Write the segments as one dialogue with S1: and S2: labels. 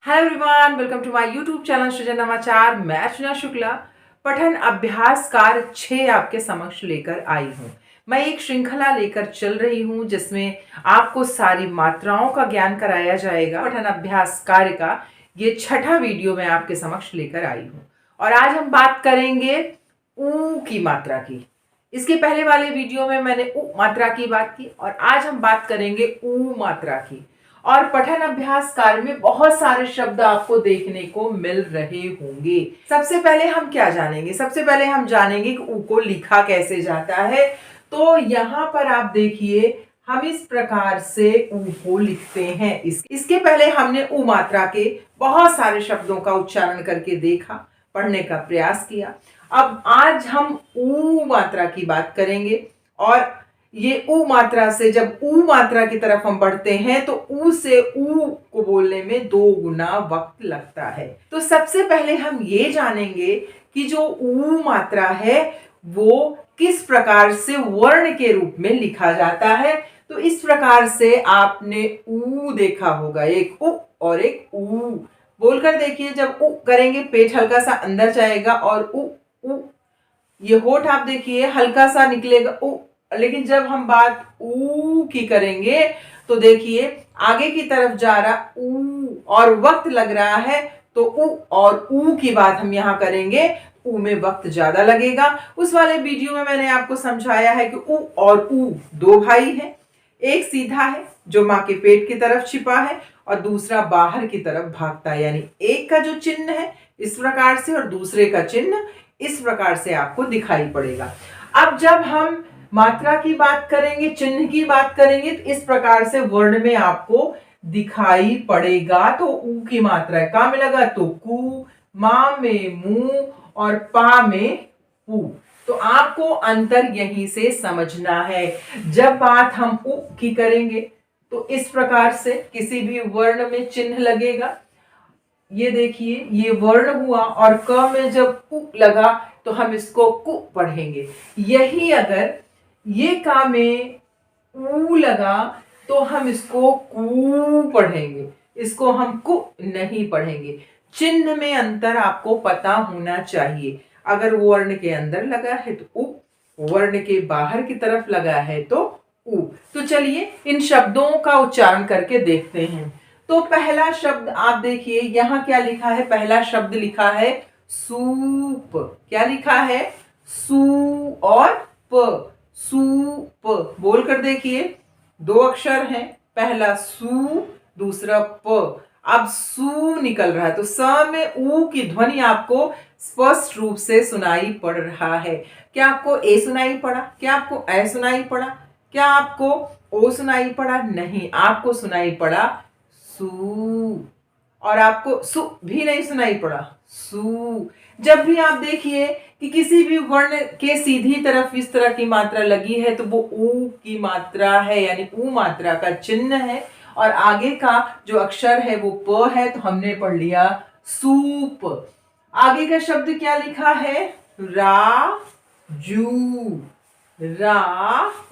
S1: Hello everyone, welcome to my YouTube channel Srijan Navachar. मैं सृजन शुक्ला पठन अभ्यास कार्य 6 आपके समक्ष लेकर आई हूँ। मैं एक श्रृंखला लेकर चल रही हूँ जिसमें आपको सारी मात्राओं का ज्ञान कराया जाएगा। पठन अभ्यास कार्य का ये 6ठा वीडियो मैं आपके समक्ष लेकर आई हूँ और आज हम बात करेंगे ऊ की मात्रा की। इसके पहले वाले वीडियो में मैंने उ मात्रा की बात की और आज हम बात करेंगे ऊ मात्रा की। और पठन अभ्यास कार्य में बहुत सारे शब्द आपको देखने को मिल रहे होंगे। सबसे पहले हम क्या जानेंगे? सबसे पहले हम जानेंगे कि ऊ को लिखा कैसे जाता है। तो यहाँ पर आप देखिए, हम इस प्रकार से ऊ को लिखते हैं। इसके पहले हमने ऊ मात्रा के बहुत सारे शब्दों का उच्चारण करके देखा, पढ़ने का प्रयास किया। अब आज हम ऊ मात्रा की बात करेंगे और ये ऊ मात्रा से जब ऊ मात्रा की तरफ हम बढ़ते हैं तो ऊ से ऊ को बोलने में 2 गुना वक्त लगता है। तो सबसे पहले हम ये जानेंगे कि जो ऊ मात्रा है वो किस प्रकार से वर्ण के रूप में लिखा जाता है। तो इस प्रकार से आपने ऊ देखा होगा, एक उ और एक ऊ। बोलकर देखिए, जब उ करेंगे पेट हल्का सा अंदर जाएगा और उ उ, ये होठ आप देखिए हल्का सा निकलेगा उ। लेकिन जब हम बात ऊ की करेंगे तो देखिए आगे की तरफ जा रहा ऊ और वक्त लग रहा है, तो ऊ और ऊ की बात हम यहाँ करेंगे, ऊ में वक्त ज्यादा लगेगा। उस वाले वीडियो में मैंने आपको समझाया है कि ऊ और ऊ 2 भाई हैं। एक सीधा है जो माँ के पेट की तरफ छिपा है और दूसरा बाहर की तरफ भागता है, यानी एक का जो चिन्ह है इस प्रकार से और दूसरे का चिन्ह इस प्रकार से आपको दिखाई पड़ेगा। अब जब हम मात्रा की बात करेंगे, चिन्ह की बात करेंगे, तो इस प्रकार से वर्ण में आपको दिखाई पड़ेगा। तो ऊ की मात्रा का में लगा तो कु, मा में मु और पा में पू। तो आपको अंतर यहीं से समझना है। जब बात हम ऊ की करेंगे तो इस प्रकार से किसी भी वर्ण में चिन्ह लगेगा। ये देखिए ये वर्ण हुआ और क में जब उ लगा तो हम इसको कु पढ़ेंगे। यही अगर ये का में ऊ लगा तो हम इसको कू पढ़ेंगे, इसको हम कु नहीं पढ़ेंगे। चिन्ह में अंतर आपको पता होना चाहिए। अगर वर्ण के अंदर लगा है तो उ, वर्ण के बाहर की तरफ लगा है तो ऊ। तो चलिए इन शब्दों का उच्चारण करके देखते हैं। तो पहला शब्द आप देखिए यहाँ क्या लिखा है। पहला शब्द लिखा है सूप। क्या लिखा है? सू और प, सूप। बोलकर देखिए 2 अक्षर हैं, पहला सू दूसरा प। अब सू निकल रहा है तो स में ऊ की ध्वनि आपको स्पष्ट रूप से सुनाई पड़ रहा है। क्या आपको ए सुनाई पड़ा? क्या आपको ए सुनाई पड़ा? क्या आपको ओ सुनाई पड़ा? नहीं, आपको सुनाई पड़ा सू। और आपको सु भी नहीं सुनाई पड़ा, सू। जब भी आप देखिए कि किसी भी वर्ण के सीधी तरफ इस तरह की मात्रा लगी है तो वो ऊ की मात्रा है, यानी ऊ मात्रा का चिन्ह है। और आगे का जो अक्षर है वो प है, तो हमने पढ़ लिया सूप। आगे का शब्द क्या लिखा है? रा जू। रा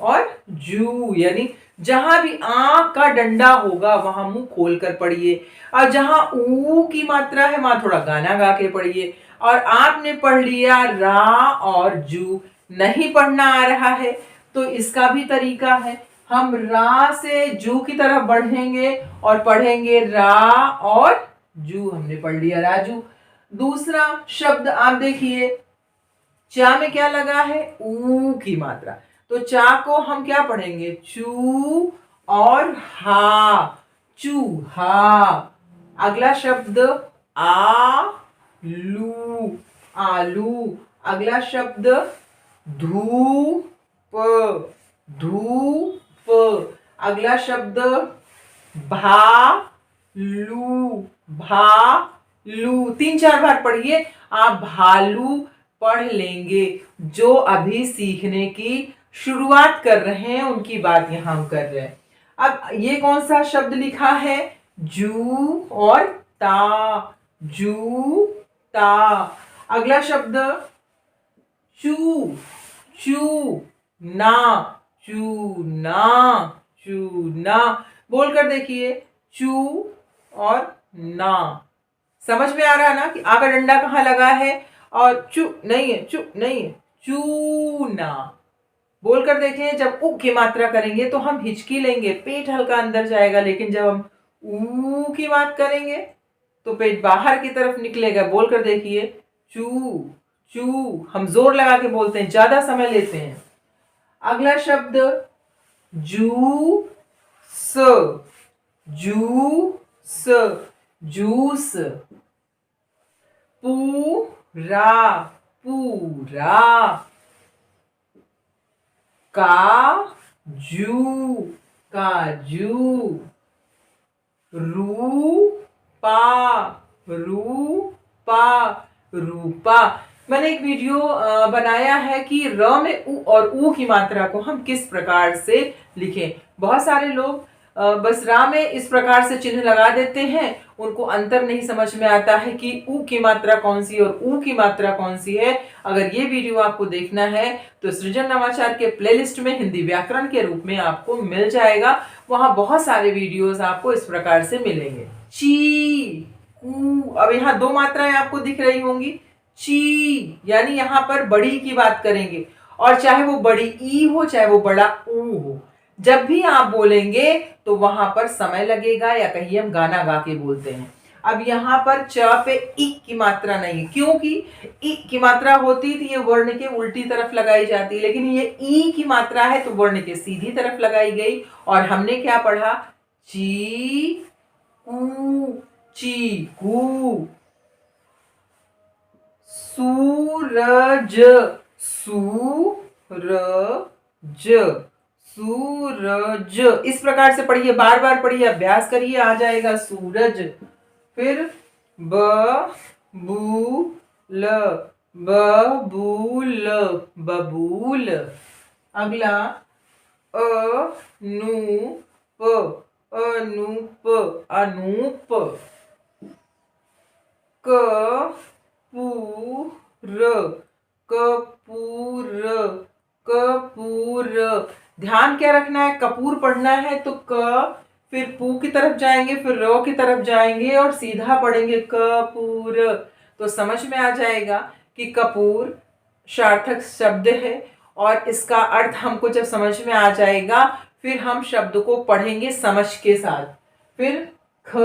S1: और जू, यानी जहां भी आ का डंडा होगा वहां मुंह खोल कर पढ़िए और जहां ऊ की मात्रा है वहां थोड़ा गाना गा के पढ़िए। और आपने पढ़ लिया रा और जू, नहीं पढ़ना आ रहा है तो इसका भी तरीका है। हम रा से जू की तरफ बढ़ेंगे और पढ़ेंगे रा और जू। हमने पढ़ लिया राजू। दूसरा शब्द आप देखिए, चा में क्या लगा है? ऊ की मात्रा। तो चा को हम क्या पढ़ेंगे? चू और हा, चूहा। अगला शब्द आलू, आलू। अगला शब्द धूप, धूप। अगला शब्द भालू, भालू। 3-4 बार पढ़िए, आप भालू पढ़ लेंगे। जो अभी सीखने की शुरुआत कर रहे हैं उनकी बात यहां हम कर रहे हैं। अब ये कौन सा शब्द लिखा है? जू और ता, जू ता। अगला शब्द चू, चू ना, चूना, चूना। बोलकर देखिए चू और ना। समझ में आ रहा है ना कि आ का डंडा कहाँ लगा है और चू नहीं है, चू नहीं है, चूना। बोलकर देखें, जब उ की मात्रा करेंगे तो हम हिचकी लेंगे, पेट हल्का अंदर जाएगा, लेकिन जब हम ऊ की बात करेंगे तो पेट बाहर की तरफ निकलेगा। बोलकर देखिए, चू चू। हम जोर लगा के बोलते हैं, ज्यादा समय लेते हैं। अगला शब्द जूस, जूस, जूस। पूरा, पूरा। काजू, काजू। रूपा, रूपा, रूपा। मैंने एक वीडियो बनाया है कि र में उ और ऊ की मात्रा को हम किस प्रकार से लिखें। बहुत सारे लोग बस रा में इस प्रकार से चिन्ह लगा देते हैं, उनको अंतर नहीं समझ में आता है कि ऊ की मात्रा कौन सी और ऊ की मात्रा कौन सी है। अगर ये वीडियो आपको देखना है तो सृजन नवाचार के प्लेलिस्ट में हिंदी व्याकरण के रूप में आपको मिल जाएगा। वहां बहुत सारे वीडियोस आपको इस प्रकार से मिलेंगे। ची, कू। अब यहाँ दो मात्राएं आपको दिख रही होंगी। ची यानी यहाँ पर बड़ी की बात करेंगे, और चाहे वो बड़ी ई हो चाहे वो बड़ा ऊ हो, जब भी आप बोलेंगे तो वहां पर समय लगेगा, या कहीं हम गाना गा के बोलते हैं। अब यहाँ पर च पे ई की मात्रा नहीं है, क्योंकि ई की मात्रा होती तो ये वर्ण के उल्टी तरफ लगाई जाती, लेकिन ये ई की मात्रा है तो वर्ण के सीधी तरफ लगाई गई। और हमने क्या पढ़ा? चीकू, चीकू। सूरज, सूरज, सूरज। इस प्रकार से पढ़िए, बार बार पढ़िए, अभ्यास करिए, आ जाएगा सूरज। फिर बबूल, बबूल, बबूल। अगला अनूप, अनूप, अनूप। कपूर, कपूर, कपूर। ध्यान क्या रखना है? कपूर पढ़ना है तो क, फिर पू की तरफ जाएंगे, फिर रो की तरफ जाएंगे और सीधा पढ़ेंगे कपूर। तो समझ में आ जाएगा कि कपूर सार्थक शब्द है, और इसका अर्थ हमको जब समझ में आ जाएगा फिर हम शब्द को पढ़ेंगे समझ के साथ। फिर ख,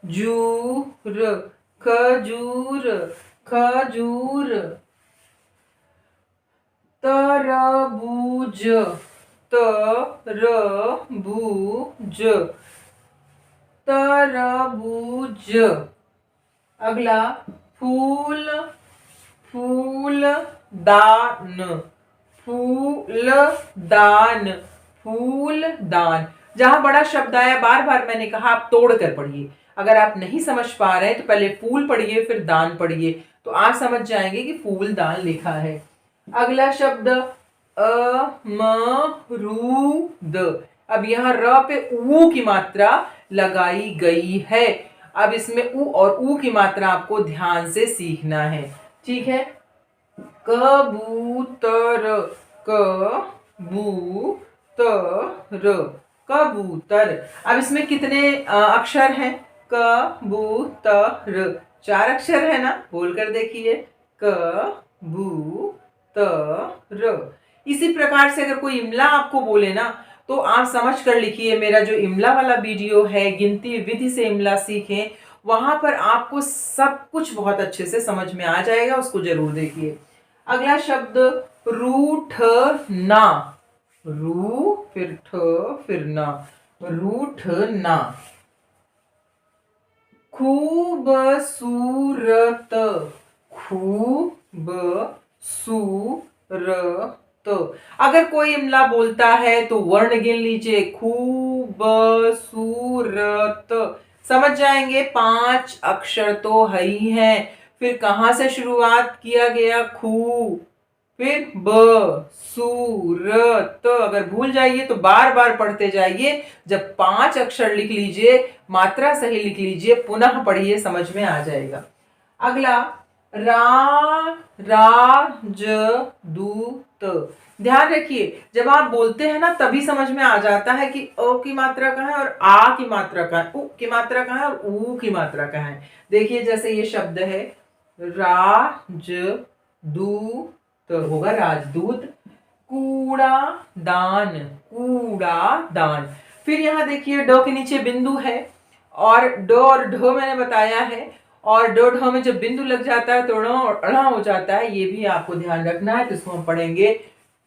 S1: खजूर, खजूर, खजूर। तरबूज, तरबूज, तरबूज। अगला फूल, फूलदान, फूलदान, फूलदान। जहां बड़ा शब्द आया बार बार मैंने कहा आप तोड़ कर पढ़िए। अगर आप नहीं समझ पा रहे हैं तो पहले फूल पढ़िए फिर दान पढ़िए, तो आप समझ जाएंगे कि फूलदान लिखा है। अगला शब्द अमरूद। अब यहाँ र पे ऊ की मात्रा लगाई गई है। अब इसमें ऊ और ऊ की मात्रा आपको ध्यान से सीखना है, ठीक है। कबूतर, कबूतर, कबूतर। अब इसमें कितने अक्षर हैं? कबूतर, 4 अक्षर है ना? बोलकर देखिए, कबूतर। इसी प्रकार से अगर कोई इमला आपको बोले ना तो आप समझ कर लिखिए। मेरा जो इमला वाला वीडियो है, गिनती विधि से इमला सीखें, वहां पर आपको सब कुछ बहुत अच्छे से समझ में आ जाएगा, उसको जरूर देखिए। अगला शब्द रूठना, रू फिर ठ फिर ना, रूठना। खूबसूरत, खूबसूरत। अगर कोई इमला बोलता है तो वर्ण गिन लीजिए, खूबसूरत। समझ जाएंगे 5 अक्षर तो है ही हैं। फिर कहां से शुरुआत किया गया? खू, फिर ब, सूरत। अगर भूल जाइए तो बार बार पढ़ते जाइए। जब 5 अक्षर लिख लीजिए, मात्रा सही लिख लीजिए, पुनः पढ़िए, समझ में आ जाएगा। अगला राजदूत, ध्यान रखिए, जब आप बोलते हैं ना तभी समझ में आ जाता है कि अ की मात्रा कहाँ है और आ की मात्रा कहाँ है, उ की मात्रा कहाँ है और ऊ की मात्रा कहाँ है। देखिए जैसे ये शब्द है राजदूत, होगा राजदूत, कूड़ादान, कूड़ादान। फिर यहाँ देखिए ड के नीचे बिंदु है और ड और ढ मैंने बताया है, और ड ढ में जब बिंदु लग जाता है तो ण और अण हो जाता है, ये भी आपको ध्यान रखना है। तो इसको हम पढ़ेंगे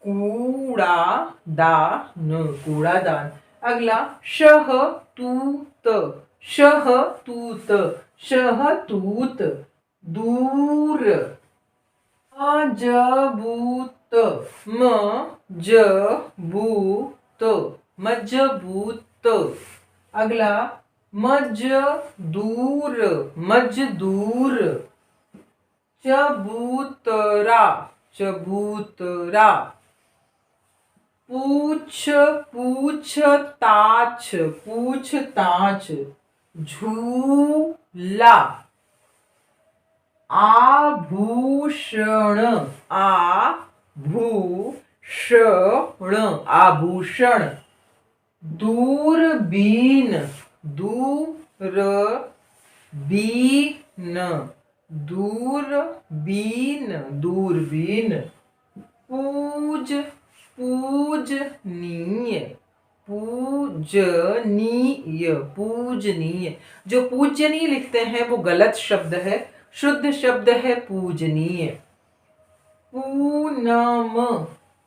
S1: कूड़ादान, कूड़ादान। अगला शहतूत, शहतूत, शहतूत, दूर, मजबूत, मजबूत, मजबूत। अगला मजदूर, मजदूर, चबूतरा, चबूतरा। पूछ, पूछताछ, पूछताछ, झूला, आभूषण, आभूषण, आभूषण। दूरबीन, दूरबीन, दूरबीन, दूरबीन। पूज, पूजनीय, पूजनीय, पूजनीय। जो पूजनीय लिखते हैं वो गलत शब्द है, शुद्ध शब्द है पूजनीय। पूनम,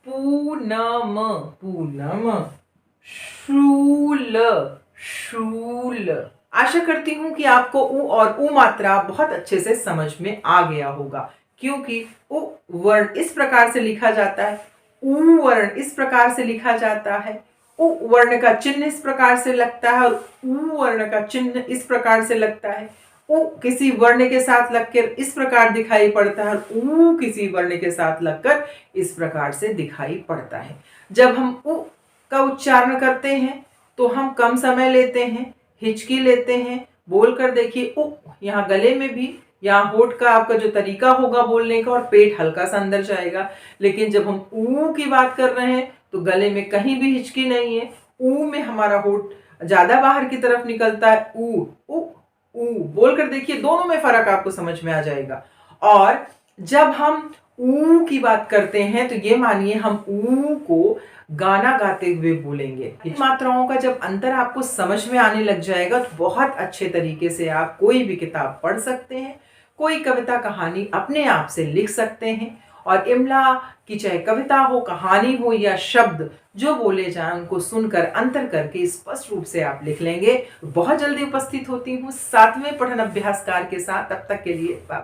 S1: पूनम, पूनम। शूल, शूल। आशा करती हूं कि आपको उ और ऊ मात्रा बहुत अच्छे से समझ में आ गया होगा, क्योंकि उ वर्ण इस प्रकार से लिखा जाता है, ऊ वर्ण इस प्रकार से लिखा जाता है, उ वर्ण का चिन्ह इस प्रकार से लगता है और ऊ वर्ण का चिन्ह इस प्रकार से लगता है। उ किसी वर्ण के साथ लगकर इस प्रकार दिखाई पड़ता है और ऊ किसी वर्ण के साथ लगकर इस प्रकार से दिखाई पड़ता है। जब हम उ का उच्चारण करते हैं तो हम कम समय लेते हैं, हिचकी लेते हैं। बोलकर देखिए उ, यहाँ गले में भी, यहाँ होठ का आपका जो तरीका होगा बोलने का और पेट हल्का सा अंदर जाएगा। लेकिन जब हम ऊ की बात कर रहे हैं तो गले में कहीं भी हिचकी नहीं है, ऊ में हमारा होठ ज्यादा बाहर की तरफ निकलता है। ऊ, ऊ, ऊ बोलकर देखिए, दोनों में फर्क आपको समझ में आ जाएगा। और जब हम ऊ की बात करते हैं तो ये मानिए हम ऊ को गाना गाते हुए बोलेंगे। इन मात्राओं का जब अंतर आपको समझ में आने लग जाएगा तो बहुत अच्छे तरीके से आप कोई भी किताब पढ़ सकते हैं, कोई कविता कहानी अपने आप से लिख सकते हैं। और इमला की चाहे कविता हो, कहानी हो या शब्द जो बोले जाएं उनको सुनकर अंतर करके स्पष्ट रूप से आप लिख लेंगे। बहुत जल्दी उपस्थित होती हूँ 7वें पठन अभ्यासकार के साथ। तब तक के लिए